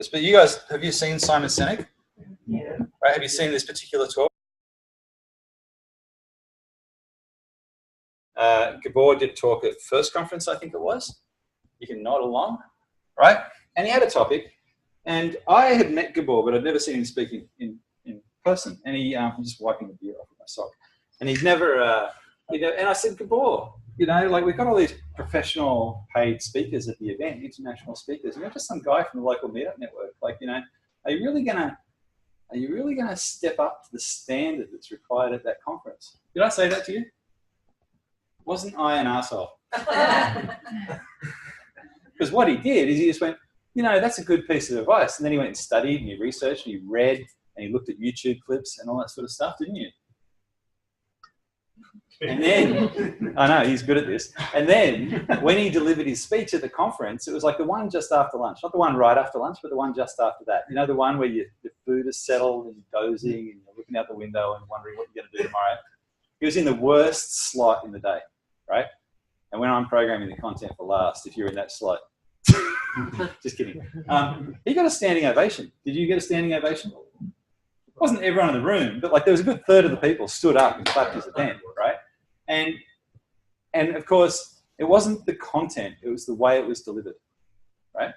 But you guys, have you seen Simon Sinek? Yeah. Right, have you seen this particular talk? Gabor did talk at first conference, I think it was. You can nod along, right? And he had a topic, and I had met Gabor, but I'd never seen him speak in person. And I'm just wiping the beer off with my sock. And he's never, and I said, Gabor, like we've got all these professional paid speakers at the event, international speakers, and you're just some guy from the local meetup network. Like, are you really gonna step up to the standard that's required at that conference? Did I say that to you? Wasn't I an asshole? Because what he did is he just went, that's a good piece of advice. And then he went and studied and he researched and he read and he looked at YouTube clips and all that sort of stuff, didn't you? And then, I know, he's good at this. And then when he delivered his speech at the conference, it was like the one just after lunch. Not the one right after lunch, but the one just after that. The one where the food is settled and you're dozing and you're looking out the window and wondering what you're going to do tomorrow. He was in the worst slot in the day, right? And when I'm programming the content for last, if you're in that slot, just kidding. He got a standing ovation. Did you get a standing ovation? It wasn't everyone in the room, but there was a good third of the people stood up and clapped his event, right? And of course, it wasn't the content, it was the way it was delivered, right?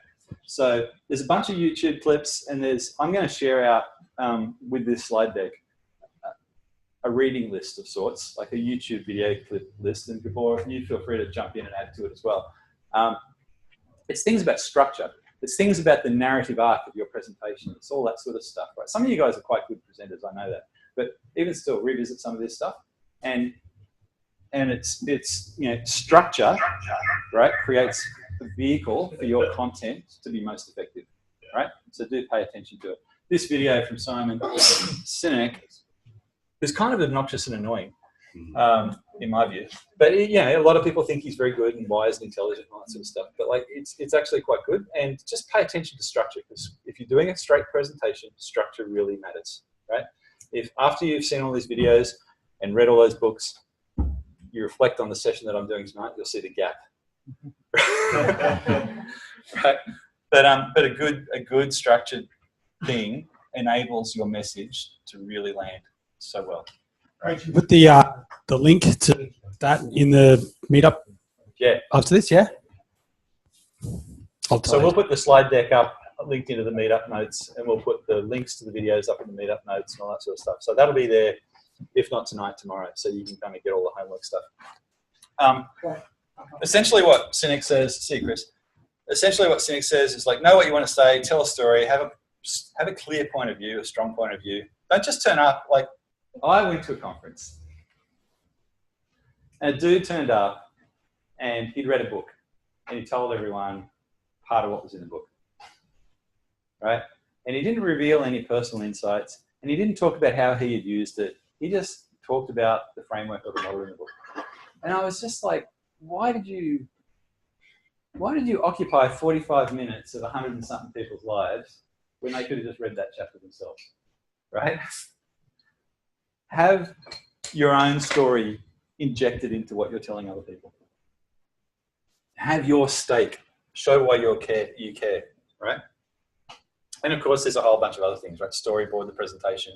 So there's a bunch of YouTube clips, and I'm going to share out with this slide deck a reading list of sorts, like a YouTube video clip list, and Gabor, you feel free to jump in and add to it as well. It's things about structure. It's things about the narrative arc of your presentation. It's all that sort of stuff, right? Some of you guys are quite good presenters, I know that. But even still, revisit some of this stuff. And it's structure, right, creates a vehicle for your content to be most effective, right? So do pay attention to it. This video from Simon Sinek is kind of obnoxious and annoying, in my view. But a lot of people think he's very good and wise and intelligent and all that sort of stuff. But it's actually quite good. And just pay attention to structure, because if you're doing a straight presentation, structure really matters, right? If after you've seen all these videos and read all those books, you reflect on the session that I'm doing tonight, you'll see the gap. Right? But a good structured thing enables your message to really land so well. Right? Put the link to that in the meetup. Yeah. After this, yeah. So we'll put the slide deck up, linked into the meetup notes, and we'll put the links to the videos up in the meetup notes and all that sort of stuff. So that'll be there, if not tonight, tomorrow. So you can kind of get all the homework stuff. Essentially, what Sinek says, see you, Chris. Essentially, what Sinek says is know what you want to say, tell a story, have a clear point of view, a strong point of view. Don't just turn up. I went to a conference, and a dude turned up, and he'd read a book, and he told everyone part of what was in the book, right? And he didn't reveal any personal insights, and he didn't talk about how he had used it. He just talked about the framework of the model in the book. And I was just like, why did you occupy 45 minutes of 100 and something people's lives when they could have just read that chapter themselves, right? Have your own story injected into what you're telling other people. Have your stake. Show why you care, right? And of course, there's a whole bunch of other things, right? Storyboard the presentation.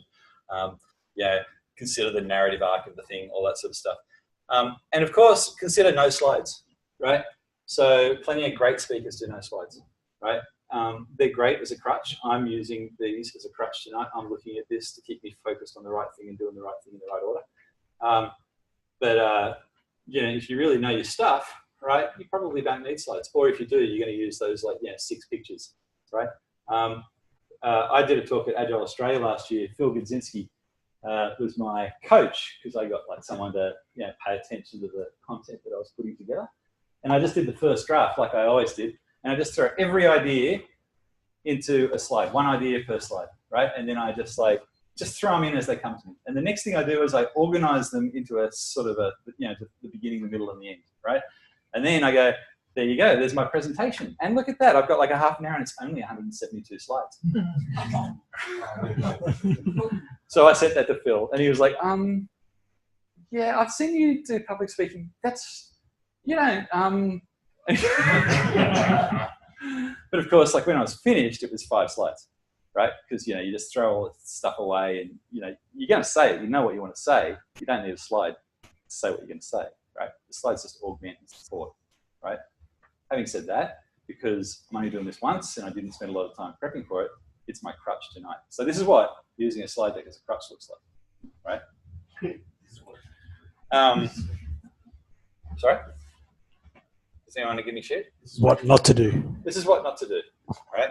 Consider the narrative arc of the thing, all that sort of stuff. And of course, consider no slides, right? So plenty of great speakers do no slides, right? They're great as a crutch. I'm using these as a crutch tonight. I'm looking at this to keep me focused on the right thing and doing the right thing in the right order. If you really know your stuff, right, you probably don't need slides. Or if you do, you're going to use those 6 pictures, right? I did a talk at Agile Australia last year. Phil Gudzinski was my coach, because I got someone to pay attention to the content that I was putting together. And I just did the first draft like I always did. And I just throw every idea into a slide, one idea per slide, right? And then I just throw them in as they come to me. And the next thing I do is I organize them into a sort of the beginning, the middle, and the end, right? And then I go, there you go, there's my presentation. And look at that, I've got a half an hour and it's only 172 slides. So I sent that to Phil and he was like, yeah, I've seen you do public speaking. That's, But of course, like when I was finished, it was 5 slides, right? Because, you just throw all this stuff away and, you're going to say it. You know what you want to say. You don't need a slide to say what you're going to say, right? The slides just augment and support, right? Having said that, because I'm only doing this once and I didn't spend a lot of time prepping for it, it's my crutch tonight. So this is what using a slide deck as a crutch looks like, right? Sorry? Does anyone want to give me shit? This is what not to do. This is what not to do, right?